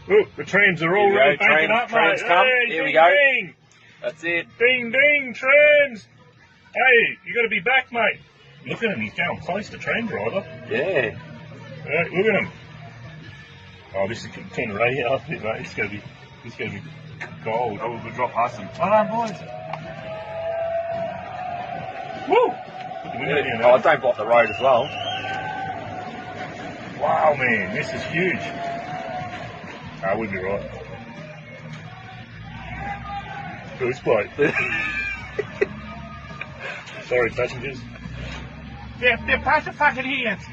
Look, the trams are already banking up, trams mate. come. Hey, Here we ding, go. ding. That's it. Ding, ding, trams. Hey, you got to be back, mate. Look at him, he's going close to tram driver. Yeah. Right, look at him. Oh, this is turn the radio up a bit, mate. It's gonna be gold. Oh, we'll drop past them. Well done, boys. Woo! Put the window down, Oh, mate. don't block the road as well. Wow, man, this is huge. I would be right. This bloke. Sorry, passengers. They're past the fucking idiots.